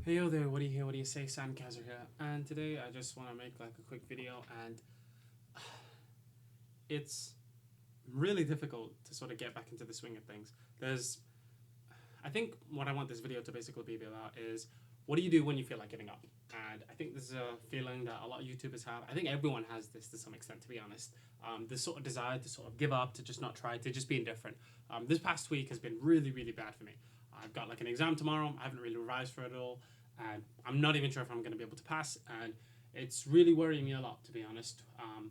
Hey yo there, what do you hear? What do you say? Sandcaster here, and today I just want to make like a quick video, and it's really difficult to sort of get back into the swing of things. I think what I want this video to basically be about is what do you do when you feel like giving up? And I think this is a feeling that a lot of YouTubers have. I think everyone has this to some extent, to be honest. This sort of desire to sort of give up, to just not try, to just be indifferent. This past week has been really, really bad for me. I've got like an exam tomorrow. I haven't really revised for it at all, and I'm not even sure if I'm going to be able to pass. And it's really worrying me a lot, to be honest.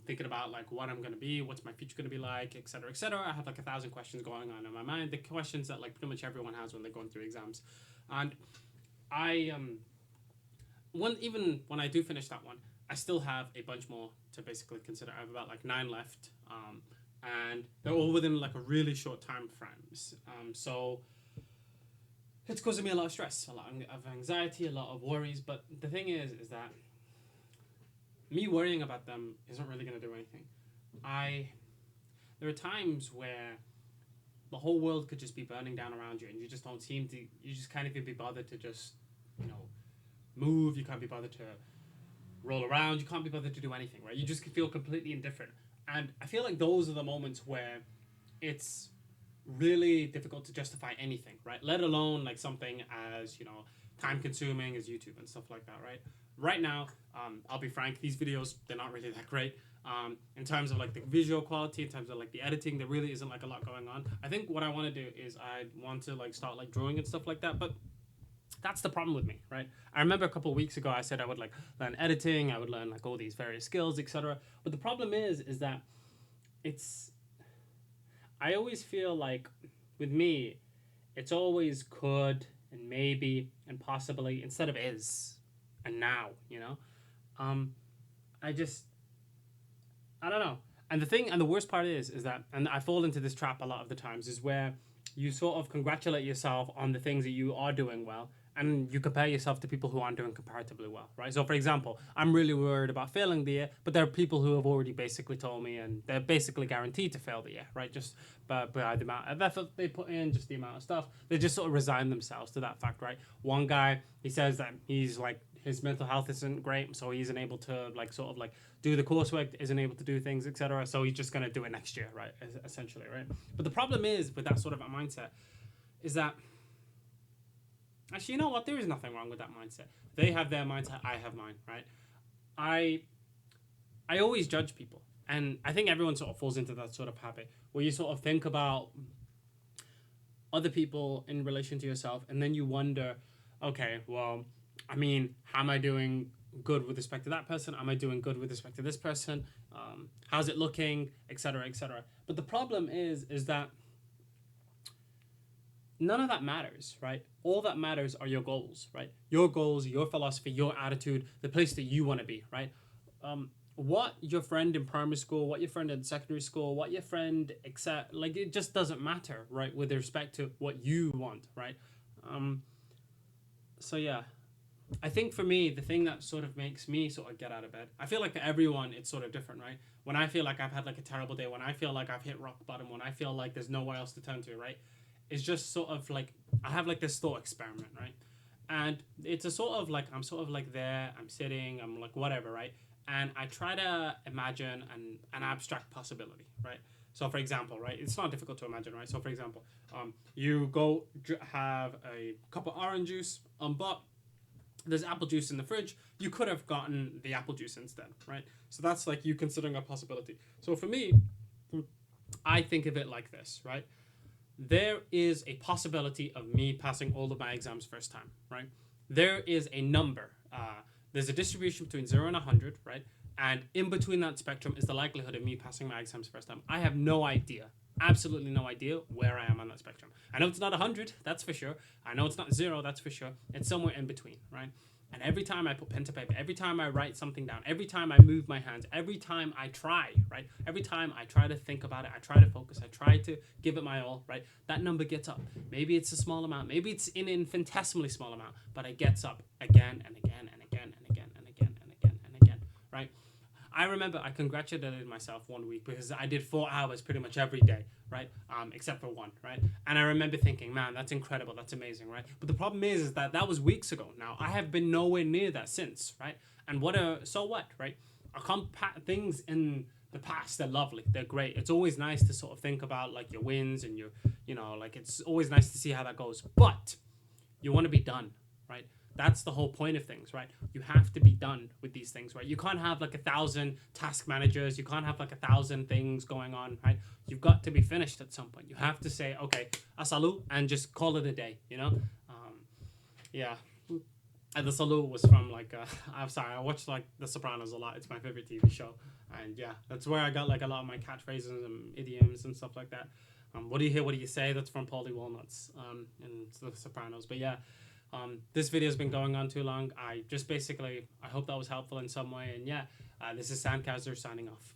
Thinking about like what I'm going to be, what's my future going to be like, etc., etc. I have like 1,000 questions going on in my mind. The questions that like pretty much everyone has when they're going through exams, and I one even when I do finish that one, I still have a bunch more to basically consider. I have about like 9 left, and they're all within like a really short time frames. So it's causing me a lot of stress, a lot of anxiety, a lot of worries. But the thing is that me worrying about them isn't really going to do anything. I There are times where the whole world could just be burning down around you, and you just don't seem to. You just can't even be bothered to just, you know, move. You can't be bothered to roll around. You can't be bothered to do anything, right? You just feel completely indifferent. And I feel like those are the moments where it's really difficult to justify anything, right? Let alone like something as, time consuming as YouTube and stuff like that, right? Right now, I'll be frank, these videos, they're not really that great. In terms of like the visual quality, in terms of like the editing, there really isn't like a lot going on. I think what I want to do is I want to like start like drawing and stuff like that, but that's the problem with me, right? I remember a couple of weeks ago I said I would like learn editing, I would learn like all these various skills, etc. But the problem is that it's I always feel like with me, it's always could and maybe and possibly instead of is and now, Um, I just I don't know. And the worst part is that, and I fall into this trap a lot of the times, is where you sort of congratulate yourself on the things that you are doing well, and you compare yourself to people who aren't doing comparatively well, right? So, for example, I'm really worried about failing the year, but there are people who have already basically told me, and they're basically guaranteed to fail the year, right? Just by the amount of effort they put in, just the amount of stuff, they just sort of resign themselves to that fact, right? One guy, he says that he's like his mental health isn't great, so he isn't able to like sort of like do the coursework, isn't able to do things, etc. So he's just gonna do it next year, right? Essentially, right? But the problem is with that sort of a mindset is that actually, you know what? There is nothing wrong with that mindset. They have their mindset, I have mine, right? I I always judge people, and I think everyone sort of falls into that sort of habit where you sort of think about other people in relation to yourself, and then you wonder, okay, well, I mean, how am I doing good with respect to that person? Am I doing good with respect to this person? How's it looking, etc., etc. But the problem is that none of that matters, right? All that matters are your goals, right? Your goals, your philosophy, your attitude, the place that you want to be, right? What your friend in primary school, what your friend in secondary school, what your friend except like it just doesn't matter, right? With respect to what you want, right? Um, so yeah, I think for me, the thing that sort of makes me sort of get out of bed, I feel like for everyone, it's sort of different, right? When I feel like I've had like a terrible day, when I feel like I've hit rock bottom, when I feel like there's nowhere else to turn to, right? It's just sort of like I have like this thought experiment, right? And it's a sort of like I'm sort of like there, I'm sitting, I'm like whatever, right? And I try to imagine an abstract possibility, right? So, for example, right, it's not difficult to imagine, right? So, for example, you go have a cup of orange juice, but there's apple juice in the fridge. You could have gotten the apple juice instead, right? So that's like you considering a possibility. So for me, I think of it like this, right? There is a possibility of me passing all of my exams first time, right? There is a number. There's a distribution between 0 and 100, right? And in between that spectrum is the likelihood of me passing my exams first time. I have no idea, absolutely no idea where I am on that spectrum. I know it's not 100, that's for sure. I know it's not 0, that's for sure. It's somewhere in between, right? And every time I put pen to paper, every time I write something down, every time I move my hands, every time I try, right? Every time I try to think about it, I try to focus, I try to give it my all, right? That number gets up. Maybe it's a small amount, maybe it's an infinitesimally small amount, but it gets up again and again and again and again and again and again and again, right? I remember I congratulated myself one week because I did 4 hours pretty much every day, right? Except for one, right? And I remember thinking, man, that's incredible, that's amazing, right? But the problem is that that was weeks ago. Now I have been nowhere near that since, right? And so what, right? Things in the past, they're lovely, they're great. It's always nice to sort of think about like your wins and your, like it's always nice to see how that goes. But you want to be done, right? That's the whole point of things, right? You have to be done with these things, right? You can't have like 1,000 task managers. You can't have like 1,000 things going on, right? You've got to be finished at some point. You have to say, okay, a salute, and just call it a day, Yeah. And the salute was from like, I'm sorry, I watched like The Sopranos a lot. It's my favorite TV show. And yeah, that's where I got like a lot of my catchphrases and idioms and stuff like that. What do you hear? What do you say? That's from Paulie Walnuts in The Sopranos. But yeah, this video has been going on too long. I hope that was helpful in some way. And yeah, this is Sandkazer signing off.